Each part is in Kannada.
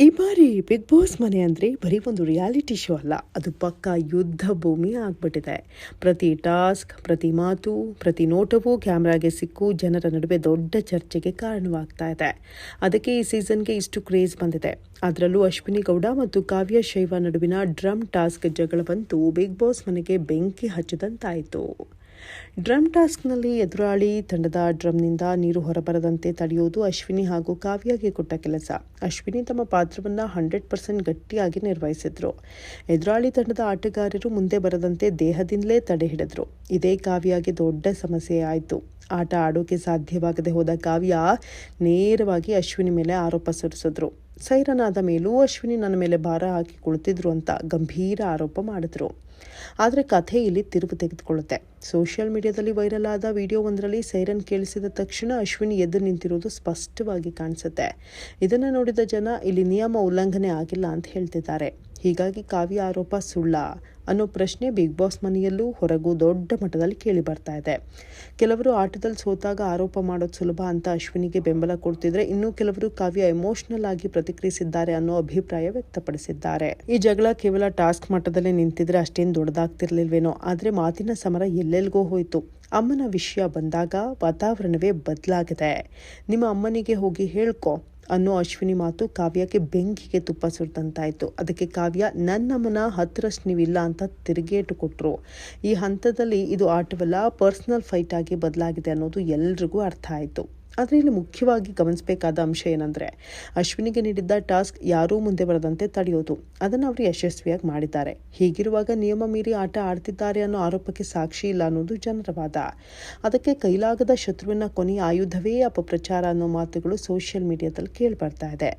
ಈ ಬಾರಿ ಬಿಗ್ ಬಾಸ್ ಮನೆ ಅಂದರೆ ಬರೀ ಒಂದು ರಿಯಾಲಿಟಿ ಶೋ ಅಲ್ಲ, ಅದು ಪಕ್ಕಾ ಯುದ್ಧ ಭೂಮಿ ಆಗ್ಬಿಟ್ಟಿದೆ. ಪ್ರತಿ ಟಾಸ್ಕ್, ಪ್ರತಿ ಮಾತು, ಪ್ರತಿ ನೋಟವೂ ಕ್ಯಾಮ್ರಾಗೆ ಸಿಕ್ಕು ಜನರ ನಡುವೆ ದೊಡ್ಡ ಚರ್ಚೆಗೆ ಕಾರಣವಾಗ್ತಾ ಇದೆ. ಅದಕ್ಕೆ ಈ ಸೀಸನ್ಗೆ ಇಷ್ಟು ಕ್ರೇಜ್ ಬಂದಿದೆ. ಅದರಲ್ಲೂ ಅಶ್ವಿನಿ ಗೌಡ ಮತ್ತು ಕಾವ್ಯ ಶೈವ ನಡುವಿನ ಡ್ರಮ್ ಟಾಸ್ಕ್ ಜಗಳವಂತೂ ಬಿಗ್ ಬಾಸ್ ಮನೆಗೆ ಬೆಂಕಿ ಹಚ್ಚಿದಂತಾಯಿತು. ಡ್ರಮ್ ಟಾಸ್ಕ್ನಲ್ಲಿ ಎದುರಾಳಿ ತಂಡದ ಡ್ರಮ್ನಿಂದ ನೀರು ಹೊರಬರದಂತೆ ತಡೆಯುವುದು ಅಶ್ವಿನಿ ಹಾಗೂ ಕಾವ್ಯಗೆ ಕೊಟ್ಟ ಕೆಲಸ. ಅಶ್ವಿನಿ ತಮ್ಮ ಪಾತ್ರವನ್ನು 100% ಗಟ್ಟಿಯಾಗಿ ನಿರ್ವಹಿಸಿದ್ರು. ಎದುರಾಳಿ ತಂಡದ ಆಟಗಾರರು ಮುಂದೆ ಬರದಂತೆ ದೇಹದಿಂದಲೇ ತಡೆ ಹಿಡಿದ್ರು. ಇದೇ ಕಾವ್ಯಗೆ ದೊಡ್ಡ ಸಮಸ್ಯೆ ಆಯಿತು. ಆಟ ಆಡೋಕೆ ಸಾಧ್ಯವಾಗದೆ ಹೋದ ಕಾವ್ಯ ನೇರವಾಗಿ ಅಶ್ವಿನಿ ಮೇಲೆ ಆರೋಪ ಸುರಿಸಿದ್ರು. ಸೈರನ್ ಆದ ಮೇಲೂ ಅಶ್ವಿನಿ ನನ್ನ ಮೇಲೆ ಭಾರ ಹಾಕಿ ಕುಳಿತಿದ್ರು ಅಂತ ಗಂಭೀರ ಆರೋಪ ಮಾಡಿದ್ರು. ಆದರೆ ಕಥೆ ಇಲ್ಲಿ ತಿರುವು ತೆಗೆದುಕೊಳ್ಳುತ್ತೆ. ಸೋಷಿಯಲ್ ಮೀಡಿಯಾದಲ್ಲಿ ವೈರಲ್ ಆದ ವಿಡಿಯೋ ಒಂದರಲ್ಲಿ ಸೈರನ್ ಕೇಳಿಸಿದ ತಕ್ಷಣ ಅಶ್ವಿನಿ ಎದ್ದು ನಿಂತಿರುವುದು ಸ್ಪಷ್ಟವಾಗಿ ಕಾಣಿಸುತ್ತೆ. ಇದನ್ನು ನೋಡಿದ ಜನ ಇಲ್ಲಿ ನಿಯಮ ಉಲ್ಲಂಘನೆ ಆಗಿಲ್ಲ ಅಂತ ಹೇಳ್ತಿದ್ದಾರೆ. ಹೀಗಾಗಿ ಕಾವ್ಯ ಆರೋಪ ಸುಳ್ಳ ಅನ್ನೋ ಪ್ರಶ್ನೆ ಬಿಗ್ ಬಾಸ್ ಮನೆಯಲ್ಲೂ ಹೊರಗೂ ದೊಡ್ಡ ಮಟ್ಟದಲ್ಲಿ ಕೇಳಿ ಬರ್ತಾ ಇದೆ. ಕೆಲವರು ಆಟದಲ್ಲಿ ಸೋತಾಗ ಆರೋಪ ಮಾಡೋದು ಸುಲಭ ಅಂತ ಅಶ್ವಿನಿಗೆ ಬೆಂಬಲ ಕೊಡ್ತಿದ್ರೆ, ಇನ್ನು ಕೆಲವರು ಕಾವ್ಯ ಎಮೋಷನಲ್ ಆಗಿ ಪ್ರತಿಕ್ರಿಯಿಸಿದ್ದಾರೆ ಅನ್ನೋ ಅಭಿಪ್ರಾಯ ವ್ಯಕ್ತಪಡಿಸಿದ್ದಾರೆ. ಈ ಜಗಳ ಕೇವಲ ಟಾಸ್ಕ್ ಮಟ್ಟದಲ್ಲೇ ನಿಂತಿದ್ರೆ ಅಷ್ಟೇನು ದೊಡ್ಡದಾಗ್ತಿರ್ಲಿಲ್ವೇನೋ, ಆದರೆ ಮಾತಿನ ಸಮರ ಎಲ್ಲೆಲ್ಗೋ ಹೋಯಿತು. ಅಮ್ಮನ ವಿಷಯ ಬಂದಾಗ ವಾತಾವರಣವೇ ಬದಲಾಗಿದೆ. ನಿಮ್ಮ ಅಮ್ಮನಿಗೆ ಹೋಗಿ ಹೇಳ್ಕೊ ಅನ್ನೋ ಅಶ್ವಿನಿ ಮಾತು ಕಾವ್ಯಕ್ಕೆ ಬೆಂಕಿಗೆ ತುಪ್ಪ ಸುರಿದಂತಾಯಿತು. ಅದಕ್ಕೆ ಕಾವ್ಯ ನನ್ನಮ್ಮನ ಹತ್ತಿರಷ್ಟು ನೀವಿಲ್ಲ ಅಂತ ತಿರುಗೇಟು ಕೊಟ್ಟರು. ಈ ಹಂತದಲ್ಲಿ ಇದು ಆಟವಲ್ಲ, ಪರ್ಸನಲ್ ಫೈಟ್ ಆಗಿ ಬದಲಾಗಿದೆ ಅನ್ನೋದು ಎಲ್ರಿಗೂ ಅರ್ಥ ಆಯಿತು. ಆದರೆ ಇಲ್ಲಿ ಮುಖ್ಯವಾಗಿ ಗಮನಿಸಬೇಕಾದ ಅಂಶ ಏನಂದರೆ, ಅಶ್ವಿನಿಗೆ ನೀಡಿದ್ದ ಟಾಸ್ಕ್ ಯಾರೂ ಮುಂದೆ ಬರದಂತೆ ತಡೆಯೋದು. ಅದನ್ನು ಅವರು ಯಶಸ್ವಿಯಾಗಿ ಮಾಡಿದ್ದಾರೆ. ಹೀಗಿರುವಾಗ ನಿಯಮ ಮೀರಿ ಆಟ ಆಡ್ತಿದ್ದಾರೆ ಅನ್ನೋ ಆರೋಪಕ್ಕೆ ಸಾಕ್ಷಿ ಇಲ್ಲ ಅನ್ನೋದು ಜನರ ವಾದ. ಅದಕ್ಕೆ ಕೈಲಾಗದ ಶತ್ರುವಿನ ಕೊನೆಯ ಆಯುಧವೇ ಅಪಪ್ರಚಾರ ಅನ್ನೋ ಮಾತುಗಳು ಸೋಷಿಯಲ್ ಮೀಡಿಯಾದಲ್ಲಿ ಕೇಳಿಬರ್ತಾ ಇದೆ.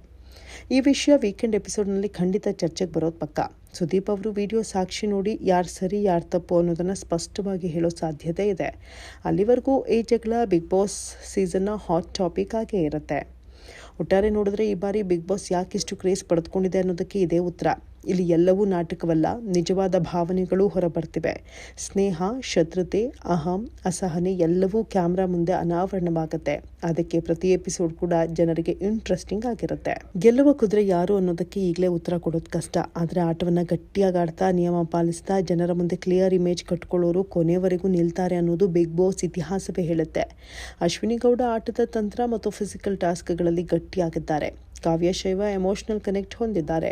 ಈ ವಿಷಯ ವೀಕೆಂಡ್ ಎಪಿಸೋಡ್ನಲ್ಲಿ ಖಂಡಿತ ಚರ್ಚೆಗೆ ಬರೋದು ಪಕ್ಕ. ಸುದೀಪ್ ಅವರು ವಿಡಿಯೋ ಸಾಕ್ಷಿ ನೋಡಿ ಯಾರು ಸರಿ ಯಾರು ತಪ್ಪು ಅನ್ನೋದನ್ನು ಸ್ಪಷ್ಟವಾಗಿ ಹೇಳೋ ಸಾಧ್ಯತೆ ಇದೆ. ಅಲ್ಲಿವರೆಗೂ ಈ ಜಗಳ ಬಿಗ್ ಬಾಸ್ ಸೀಸನ್ನ ಹಾಟ್ ಟಾಪಿಕ್ ಆಗೇ ಇರುತ್ತೆ. ಒಟ್ಟಾರೆ ನೋಡಿದ್ರೆ ಈ ಬಾರಿ ಬಿಗ್ ಬಾಸ್ ಯಾಕಿಷ್ಟು ಕ್ರೇಜ್ ಪಡೆದುಕೊಂಡಿದೆ ಅನ್ನೋದಕ್ಕೆ ಇದೇ ಉತ್ತರ. ಇಲ್ಲಿ ಎಲ್ಲವೂ ನಾಟಕವಲ್ಲ, ನಿಜವಾದ ಭಾವನೆಗಳು ಹೊರಬರ್ತಿವೆ. ಸ್ನೇಹ, ಶತ್ರುತೆ, ಅಹಂ, ಅಸಹನೆ ಎಲ್ಲವೂ ಕ್ಯಾಮ್ರಾ ಮುಂದೆ ಅನಾವರಣವಾಗುತ್ತೆ. ಅದಕ್ಕೆ ಪ್ರತಿ ಎಪಿಸೋಡ್ ಕೂಡ ಜನರಿಗೆ ಇಂಟ್ರೆಸ್ಟಿಂಗ್ ಆಗಿರುತ್ತೆ. ಗೆಲ್ಲುವ ಕುದುರೆ ಯಾರು ಅನ್ನೋದಕ್ಕೆ ಈಗಲೇ ಉತ್ತರ ಕೊಡೋದು ಕಷ್ಟ. ಆದರೆ ಆಟವನ್ನು ಗಟ್ಟಿಯಾಗಿ ಆಡ್ತಾ, ನಿಯಮ ಪಾಲಿಸ್ತಾ, ಜನರ ಮುಂದೆ ಕ್ಲಿಯರ್ ಇಮೇಜ್ ಕಟ್ಕೊಳ್ಳೋರು ಕೊನೆವರೆಗೂ ನಿಲ್ತಾರೆ ಅನ್ನೋದು ಬಿಗ್ ಬಾಸ್ ಇತಿಹಾಸವೇ ಹೇಳುತ್ತೆ. ಅಶ್ವಿನಿ ಗೌಡ ಆಟದ ತಂತ್ರ ಮತ್ತು ಫಿಸಿಕಲ್ ಟಾಸ್ಕ್ಗಳಲ್ಲಿ ಗಟ್ಟಿಯಾಗಿದ್ದಾರೆ. ಕಾವ್ಯ ಶೈವ ಎಮೋಷನಲ್ ಕನೆಕ್ಟ್ ಹೊಂದಿದ್ದಾರೆ.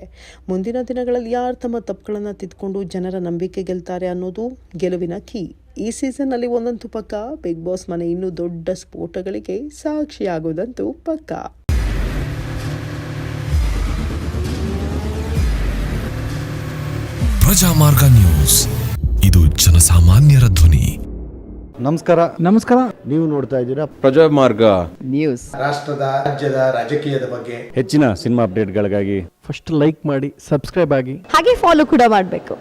ಮುಂದಿನ ದಿನಗಳಲ್ಲಿ ಯಾರು ತಮ್ಮ ತಪ್ಪುಗಳನ್ನು ತಿದ್ಕೊಂಡು ಜನರ ನಂಬಿಕೆ ಗೆಲ್ತಾರೆ ಅನ್ನೋದು ಗೆಲುವಿನ ಕೀ. ಈ ಸೀಸನ್ನಲ್ಲಿ ಒಂದಂತೂ ಪಕ್ಕ, ಬಿಗ್ ಬಾಸ್ ಮನೆ ಇನ್ನೂ ದೊಡ್ಡ ಸ್ಫೋಟಗಳಿಗೆ ಸಾಕ್ಷಿಯಾಗೋದಂತೂ ಪಕ್ಕ. ಪ್ರಜಾಮಾರ್ಗ ನ್ಯೂಸ್, ಇದು ಜನಸಾಮಾನ್ಯರ ಧ್ವನಿ. ನಮಸ್ಕಾರ. ನೀವು ನೋಡ್ತಾ ಇದ್ದೀರಾ ಪ್ರಜಾಮಾರ್ಗ ನ್ಯೂಸ್. ರಾಷ್ಟ್ರದ ರಾಜ್ಯದ ರಾಜಕೀಯದ ಬಗ್ಗೆ ಹೆಚ್ಚಿನ ಸಿನಿಮಾ ಅಪ್ಡೇಟ್ಗಳಿಗಾಗಿ ಫಸ್ಟ್ ಲೈಕ್ ಮಾಡಿ, ಸಬ್ಸ್ಕ್ರೈಬ್ ಆಗಿ, ಹಾಗೆ ಫಾಲೋ ಕೂಡ ಮಾಡಬೇಕು.